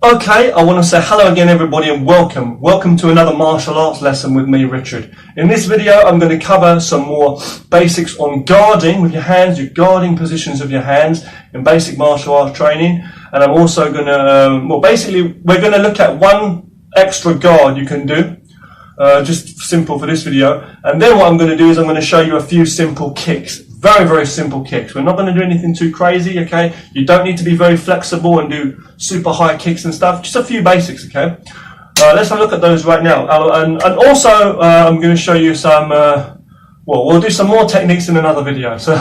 Okay, I want to say hello again everybody and welcome. Welcome to another martial arts lesson with me, Richard. In this video I'm going to cover some more basics on guarding with your hands, your guarding positions of your hands in basic martial arts training. And I'm also going to, we're going to look at one extra guard you can do, just simple for this video. And then what I'm going to do is I'm going to show you a few simple kicks. Very, very simple kicks. We're not going to do anything too crazy, okay? You don't need to be very flexible and do super high kicks and stuff. Just a few basics, okay? Let's have a look at those right now. And also, I'm going to show you some, we'll do some more techniques in another video. So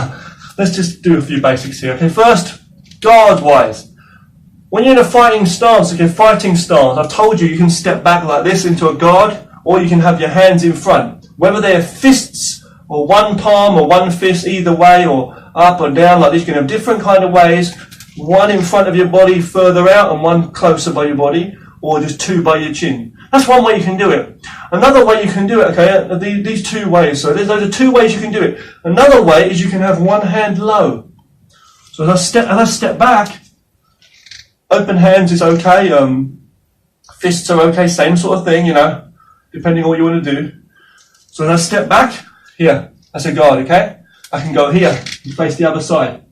let's just do a few basics here, okay? First, guard-wise. When you're in a fighting stance, okay, I've told you can step back like this into a guard, or you can have your hands in front. Whether they're fists, or one palm or one fist either way, or up or down like this. You can have different kind of ways, one in front of your body further out and one closer by your body, or just two by your chin. That's one way you can do it. Another way you can do it, okay, these two ways, so those are two ways you can do it. Another way is you can have one hand low. So as I step back, open hands is okay, fists are okay, same sort of thing, you know, depending on what you want to do. So as I step back, here, that's a guard, okay? I can go here and face the other side.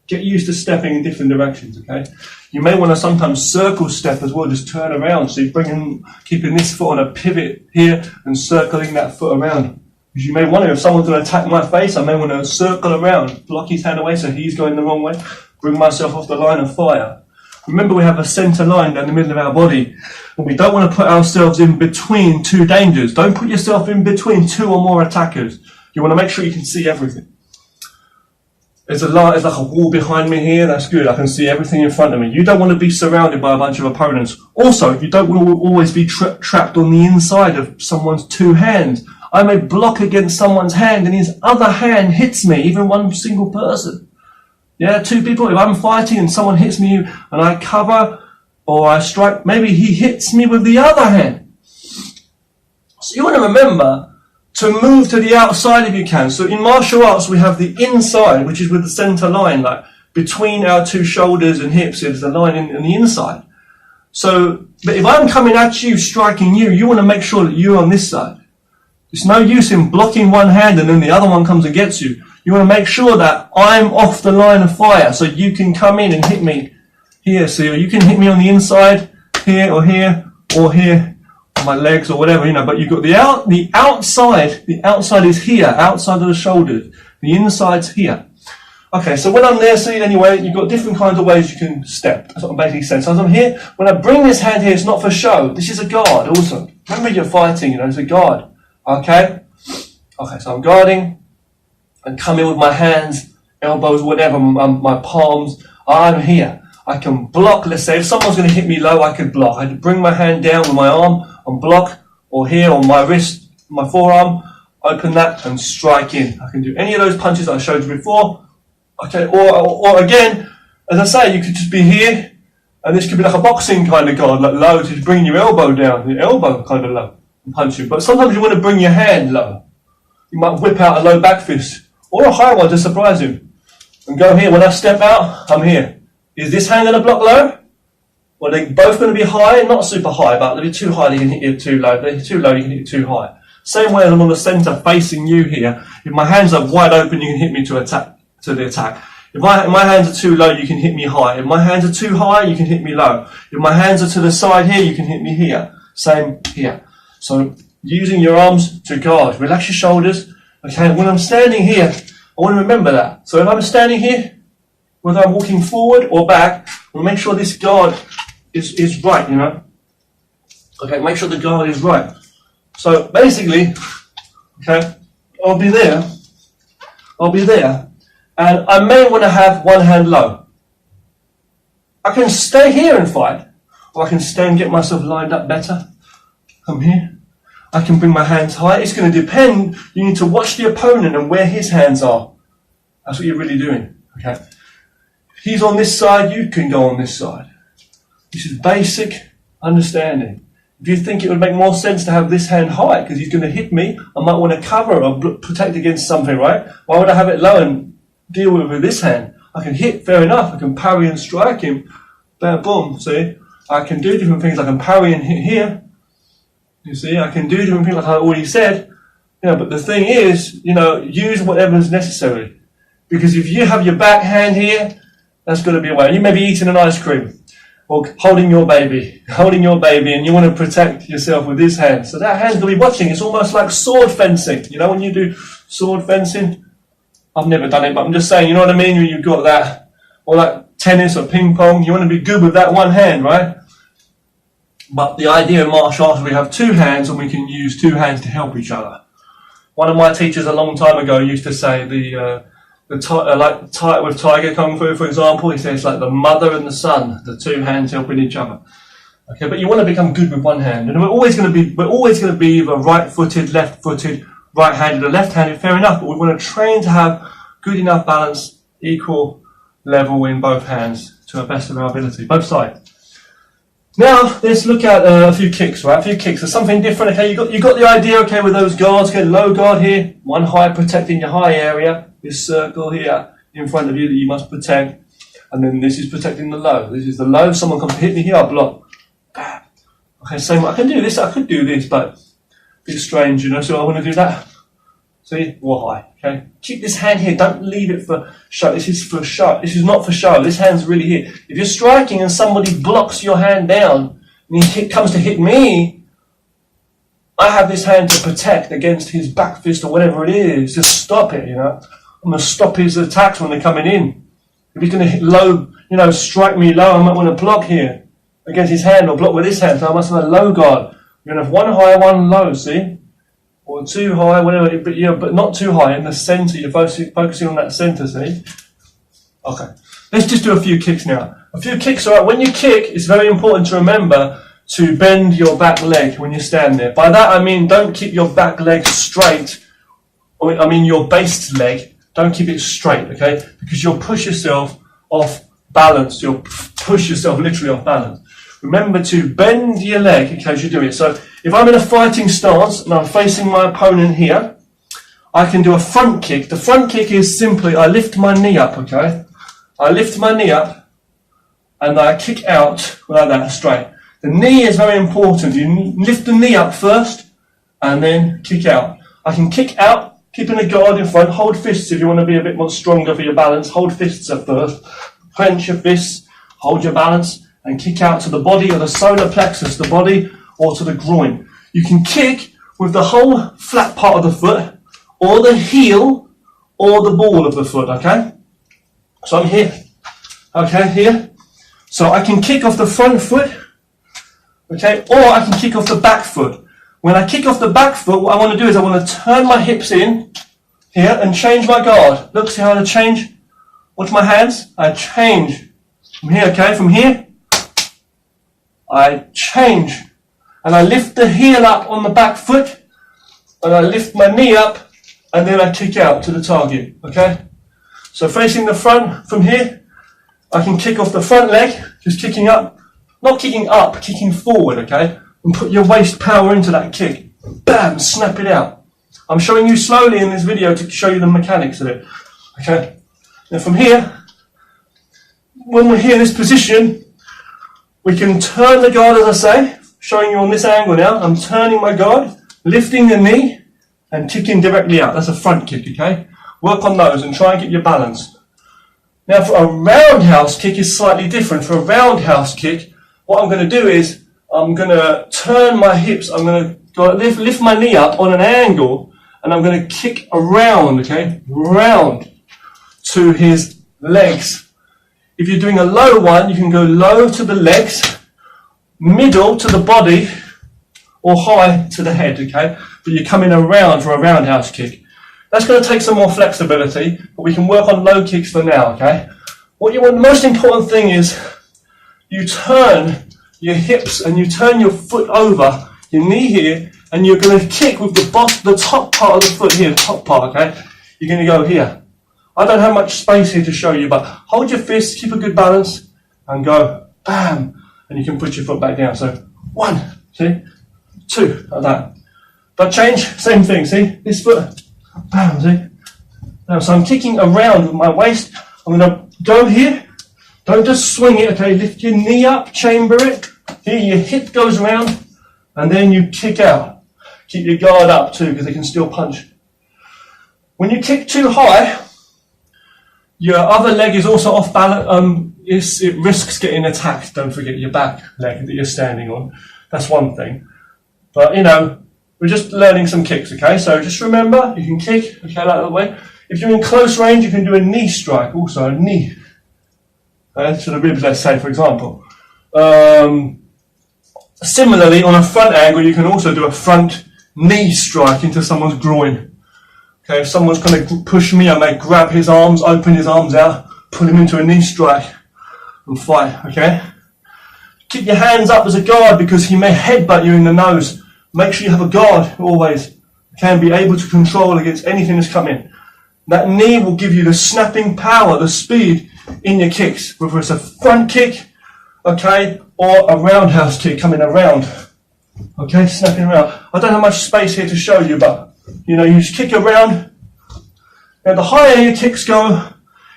Get used to stepping in different directions, okay? You may want to sometimes circle step as well, just turn around. So you're keeping this foot on a pivot here and circling that foot around. Because you may want to, if someone's going to attack my face, I may want to circle around, block his hand away so he's going the wrong way, bring myself off the line of fire. Remember, we have a center line down the middle of our body, and we don't want to put ourselves in between two dangers. Don't put yourself in between two or more attackers. You want to make sure you can see everything. There's like a wall behind me here. That's good. I can see everything in front of me. You don't want to be surrounded by a bunch of opponents. Also, you don't want to always be trapped on the inside of someone's two hands. I may block against someone's hand, and his other hand hits me, even one single person. Yeah, two people, if I'm fighting and someone hits me and I cover or I strike, maybe he hits me with the other hand. So you want to remember to move to the outside if you can. So in martial arts, we have the inside, which is with the center line, like between our two shoulders and hips, there's a line in the inside. So, but if I'm coming at you, striking you, you want to make sure that you're on this side. It's no use in blocking one hand and then the other one comes and gets you. You want to make sure that I'm off the line of fire so you can come in and hit me here. So you can hit me on the inside, here, or here, on my legs or whatever, you know, but you've got the outside is here, outside of the shoulders. The inside's here. Okay, so when I'm there, see, anyway, you've got different kinds of ways you can step. That's what I'm basically saying. So as I'm here, when I bring this hand here, it's not for show. This is a guard also. Remember, you're fighting, you know, it's a guard. Okay? Okay, so I'm guarding. And come in with my hands, elbows, whatever, my palms. I'm here. I can block, let's say, if someone's going to hit me low, I could block. I could bring my hand down with my arm and block, or here on my wrist, my forearm, open that and strike in. I can do any of those punches that I showed you before. Okay, or again, as I say, you could just be here, and this could be like a boxing kind of guard, like low, just bring your elbow down, your elbow kind of low, and punch you. But sometimes you want to bring your hand low. You might whip out a low back fist, or a high one to surprise him. And go here. When I step out, I'm here. Is this hand going to block low? Well, they're both going to be high, not super high, but they'll be too high, they can hit you too low. If they're too low, you can hit you too high. Same way as I'm on the center facing you here. If my hands are wide open, you can hit me to the attack. If my hands are too low, you can hit me high. If my hands are too high, you can hit me low. If my hands are to the side here, you can hit me here. Same here. So using your arms to guard. Relax your shoulders. Okay, when I'm standing here, I want to remember that. So if I'm standing here, whether I'm walking forward or back, I'll make sure this guard is right, you know. Okay, make sure the guard is right. So basically, okay, I'll be there, and I may want to have one hand low. I can stay here and fight, or I can stay and get myself lined up better. Come here. I can bring my hands high. It's going to depend. You need to watch the opponent and where his hands are. That's what you're really doing. Okay. If he's on this side, you can go on this side. This is basic understanding. If you think it would make more sense to have this hand high because he's going to hit me, I might want to cover or protect against something, right? Why would I have it low and deal with this hand? I can hit, fair enough. I can parry and strike him. Bam, boom. See? I can do different things. I can parry and hit here. You see, I can do different things like I already said. But the thing is, use whatever is necessary. Because if you have your back hand here, that's going to be a way. You may be eating an ice cream or holding your baby, and you want to protect yourself with this hand. So that hand's going to be watching. It's almost like sword fencing. When you do sword fencing, I've never done it, but I'm just saying, you know what I mean? You've got that, or like tennis or ping pong. You want to be good with that one hand, right? But the idea in martial arts, we have two hands and we can use two hands to help each other. One of my teachers a long time ago used to say with Tiger Kung Fu, for example, he says like the mother and the son, the two hands helping each other. Okay, but you want to become good with one hand, and we're always going to be either right-footed, left-footed, right-handed, or left-handed. Fair enough, but we want to train to have good enough balance, equal level in both hands to the best of our ability, both sides. Now let's look at a few kicks, right? A few kicks. There's something different. Okay, you got the idea. Okay, with those guards, okay, low guard here, one high protecting your high area. This circle here in front of you that you must protect, and then this is protecting the low. This is the low. Someone comes to hit me here, I block. Okay, same. I can do this. I could do this, but a bit strange, So I want to do that. See, or high. Okay, keep this hand here. Don't leave it for show. This is for show. This is not for show. This hand's really here. If you're striking and somebody blocks your hand down and he comes to hit me, I have this hand to protect against his back fist or whatever it is. Just stop it. I'm going to stop his attacks when they're coming in. If he's going to hit low, strike me low, I might want to block here against his hand or block with his hand. So I must have a low guard. You're going to have one high, one low, see? Or too high, whatever, but not too high, in the centre. You're focusing on that centre, see? Okay. Let's just do a few kicks now. A few kicks, alright. When you kick, it's very important to remember to bend your back leg when you stand there. By that I mean don't keep your back leg straight. I mean your based leg. Don't keep it straight, okay? Because you'll push yourself off balance. You'll push yourself literally off balance. Remember to bend your leg, okay, as you do it. So if I'm in a fighting stance and I'm facing my opponent here, I can do a front kick. The front kick is simply I lift my knee up, okay? I lift my knee up and I kick out like that, straight. The knee is very important. You lift the knee up first and then kick out. I can kick out, keeping a guard in front. Hold fists if you want to be a bit more stronger for your balance. Hold fists at first. Clench your fists, hold your balance, and kick out to the body or the solar plexus, the body, or to the groin. You can kick with the whole flat part of the foot, or the heel, or the ball of the foot, okay? So I'm here, okay, here. So I can kick off the front foot, okay, or I can kick off the back foot. When I kick off the back foot, what I want to do is I want to turn my hips in here and change my guard. Look, see how I change? Watch my hands. I change from here, okay, from here. I change and I lift the heel up on the back foot and I lift my knee up and then I kick out to the target, okay? So facing the front from here, I can kick off the front leg, just kicking up, not kicking up, kicking forward, okay? And put your waist power into that kick. Bam, snap it out. I'm showing you slowly in this video to show you the mechanics of it, okay? Now from here, when we're here in this position, we can turn the guard, as I say, showing you on this angle now. I'm turning my guard, lifting the knee, and kicking directly out. That's a front kick, okay? Work on those and try and get your balance. Now, for a roundhouse kick is slightly different. For a roundhouse kick, what I'm going to do is I'm going to turn my hips. I'm going to lift my knee up on an angle, and I'm going to kick around, okay? Round to his legs. If you're doing a low one, you can go low to the legs, middle to the body, or high to the head, okay? But you're coming around for a roundhouse kick. That's going to take some more flexibility, but we can work on low kicks for now, okay? What you want, the most important thing is you turn your hips and you turn your foot over, your knee here, and you're going to kick with the top part of the foot here, top part, okay? You're going to go here. I don't have much space here to show you, but hold your fists, keep a good balance, and go, bam, and you can put your foot back down. So, 1, see, 2, like that. But change, same thing, see, this foot, bam, see. Now, so I'm kicking around with my waist. I'm going to go here, don't just swing it, okay, lift your knee up, chamber it, Here your hip goes around and then you kick out. Keep your guard up too because they can still punch. When you kick too high, your other leg is also off balance. It risks getting attacked. Don't forget your back leg that you're standing on. That's one thing. But you know, we're just learning some kicks, okay? So just remember, you can kick, okay, out of the way. If you're in close range, you can do a knee strike, also a knee. To the ribs, let's say, for example. Similarly, on a front angle, you can also do a front knee strike into someone's groin. Okay, if someone's going to push me, I may grab his arms, open his arms out, pull him into a knee strike and fight, okay? Keep your hands up as a guard because he may headbutt you in the nose. Make sure you have a guard always. Okay, and be able to control against anything that's coming. That knee will give you the snapping power, the speed in your kicks, whether it's a front kick, okay, or a roundhouse kick coming around. Okay, snapping around. I don't have much space here to show you, but you know, you just kick around. Now, the higher your kicks go,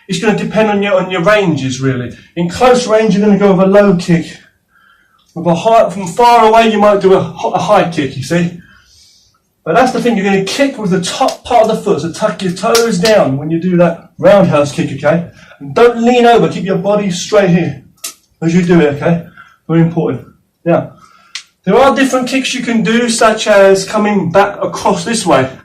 it's going to depend on your ranges, really. In close range, you're going to go with a low kick. With a high, from far away, you might do a high kick, you see. But that's the thing, you're going to kick with the top part of the foot, so tuck your toes down when you do that roundhouse kick, okay? And don't lean over, keep your body straight here as you do it, okay? Very important. Now, there are different kicks you can do, such as coming back across this way.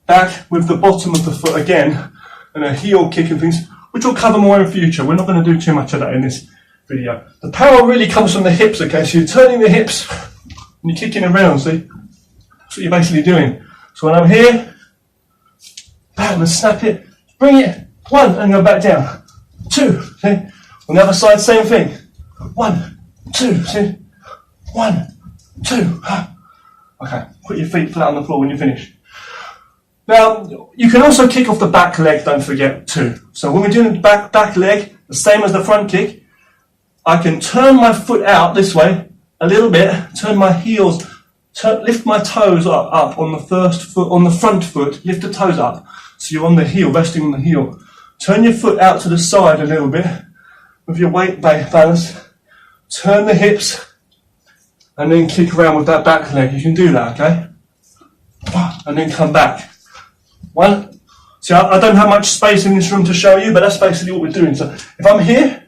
Back with the bottom of the foot again, and a heel kick and things, which we'll cover more in future. We're not going to do too much of that in this video. The power really comes from the hips, okay? So you're turning the hips, and you're kicking around, see? That's what you're basically doing. So when I'm here, bam, and snap it, bring it, 1, and go back down. 2, see? On the other side, same thing. 1, 2, see? 1, 2. Okay, put your feet flat on the floor when you finish. Now, you can also kick off the back leg, don't forget, too. So when we're doing the back leg, the same as the front kick, I can turn my foot out this way a little bit, turn my heels, lift my toes up on the first foot, on the front foot, lift the toes up. So you're on the heel, resting on the heel. Turn your foot out to the side a little bit with your weight balance. Turn the hips and then kick around with that back leg. You can do that, okay? And then come back. 1. See, I don't have much space in this room to show you, but that's basically what we're doing. So if I'm here,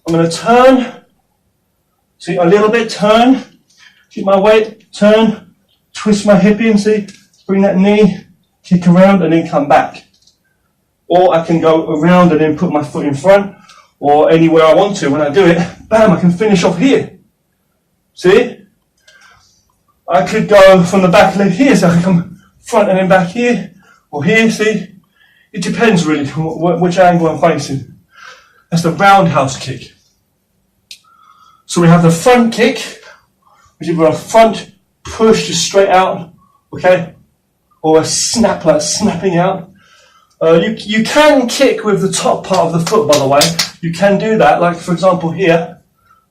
I'm going to turn. See, a little bit, turn. Keep my weight, turn. Twist my hip in, see? Bring that knee, kick around, and then come back. Or I can go around and then put my foot in front, or anywhere I want to. When I do it, bam, I can finish off here. See? I could go from the back leg here, so I can come front and then back here, or here, see? It depends really on which angle I'm facing. That's the roundhouse kick. So we have the front kick, which is a front push just straight out, okay? Or a snap, like snapping out. You can kick with the top part of the foot, by the way. You can do that, like for example here,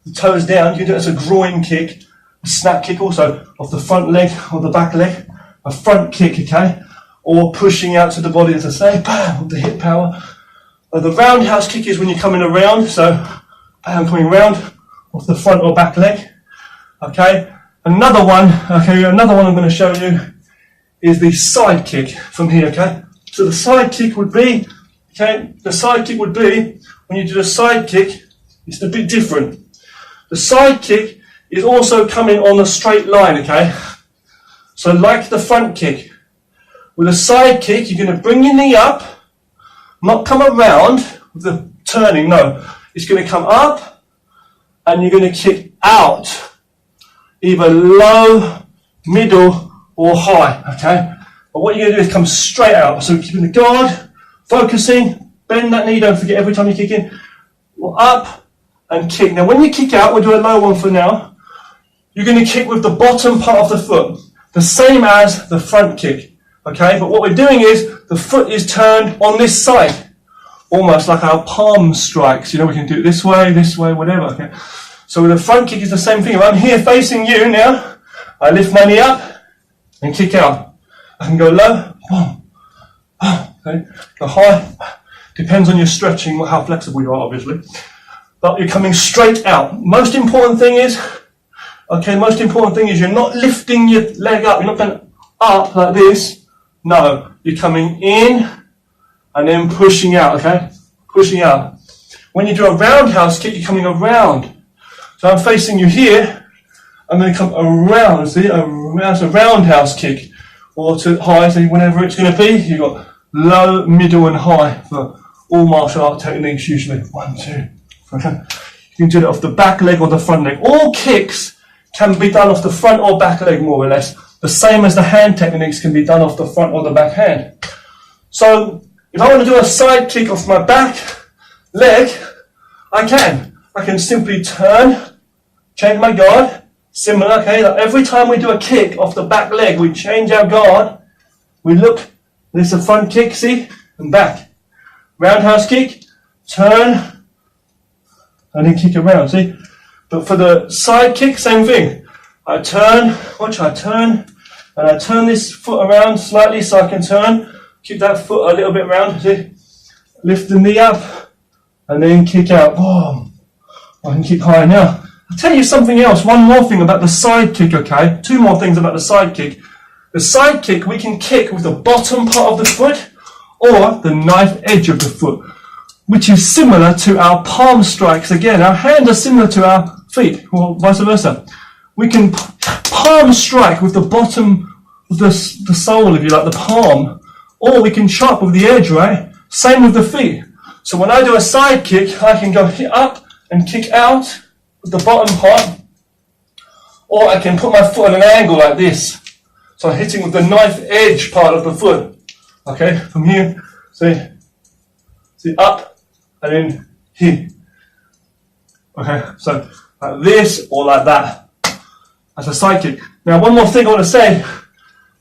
the toes down, you can do it as a groin kick, a snap kick also, off the front leg or the back leg, a front kick, okay? Or pushing out to the body, as I say, bam, with the hip power. The roundhouse kick is when you're coming around, so bam, coming around off the front or back leg, okay? Another one I'm going to show you is the side kick from here, okay? So the side kick would be, when you do the side kick, it's a bit different. The side kick is also coming on a straight line, okay? So like the front kick, with a side kick, you're going to bring your knee up, not come around with the turning, no. It's going to come up, and you're going to kick out, either low, middle, or high, okay? But what you're going to do is come straight out. So keeping the guard, focusing, bend that knee, don't forget every time you kick in, up, and kick. Now when you kick out, we'll do a low one for now, you're going to kick with the bottom part of the foot, the same as the front kick, okay? But what we're doing is, the foot is turned on this side, almost like our palm strikes, you know, we can do it this way, whatever, okay? So with the front kick is the same thing. If I'm here facing you now, I lift my knee up and kick out. I can go low, okay? Go high, depends on your stretching, how flexible you are, obviously. but you're coming straight out. Most important thing is you're not lifting your leg up. You're not going up like this. No, you're coming in and then pushing out, okay? Pushing out. When you do a roundhouse kick, you're coming around. So I'm facing you here. I'm going to come around, see? That's a roundhouse kick. Or to high, so whenever it's going to be, you've got low, middle and high for all martial art techniques usually. 1, 2. Okay. You can do it off the back leg or the front leg. All kicks can be done off the front or back leg more or less. The same as the hand techniques can be done off the front or the back hand. So if I want to do a side kick off my back leg, I can simply turn, change my guard. Similar, okay, like every time we do a kick off the back leg, we change our guard, we look, there's a front kick, see, and back. Roundhouse kick, turn, and then kick around, see. But for the side kick, same thing. I turn, and I turn this foot around slightly so I can turn, keep that foot a little bit round, see. Lift the knee up, and then kick out, boom. I can kick high now. I'll tell you something else, one more thing about the side kick, okay? 2 more things about the side kick. The side kick, we can kick with the bottom part of the foot or the knife edge of the foot, which is similar to our palm strikes. Again, our hands are similar to our feet, or vice versa. We can palm strike with the bottom of the sole, if you like, the palm, or we can chop with the edge, right? Same with the feet. So when I do a side kick, I can go up and kick out with the bottom part, or I can put my foot at an angle like this. So I'm hitting with the knife edge part of the foot. Okay, from here, see up, and then here. Okay, so like this or like that. That's a side kick. Now one more thing I want to say,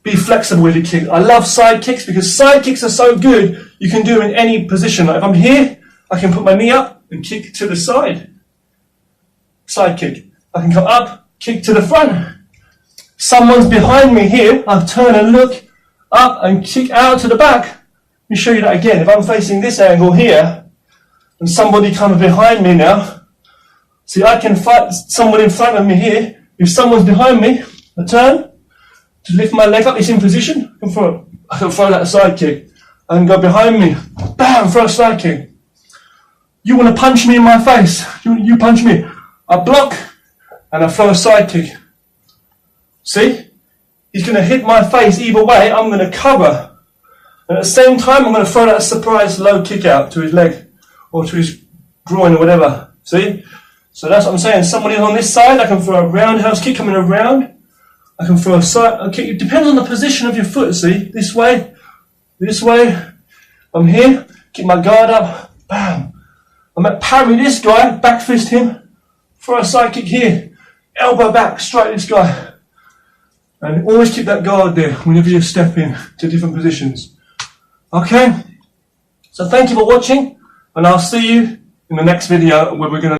be flexible with your kick. I love side kicks because side kicks are so good, you can do them in any position. Like if I'm here, I can put my knee up and kick to the side. Side kick. I can come up, kick to the front. Someone's behind me here, I'll turn and look up and kick out to the back. Let me show you that again. If I'm facing this angle here, and somebody comes behind me now, see, I can fight someone in front of me here. If someone's behind me, I turn to lift my leg up, it's in position, I can throw that side kick. I can go behind me, bam, throw a side kick. You want to punch me in my face, you punch me. I block, and I throw a side kick. See? He's going to hit my face either way, I'm going to cover. And at the same time, I'm going to throw that surprise low kick out to his leg, or to his groin or whatever. See? So that's what I'm saying. Somebody's on this side, I can throw a roundhouse kick coming around. I can throw a side kick. It depends on the position of your foot, see? This way. I'm here, keep my guard up, bam. I'm going to parry this guy, back fist him. Throw a side kick here, elbow back, strike this guy. And always keep that guard there whenever you step in to different positions. Okay? So thank you for watching, and I'll see you in the next video where we're going to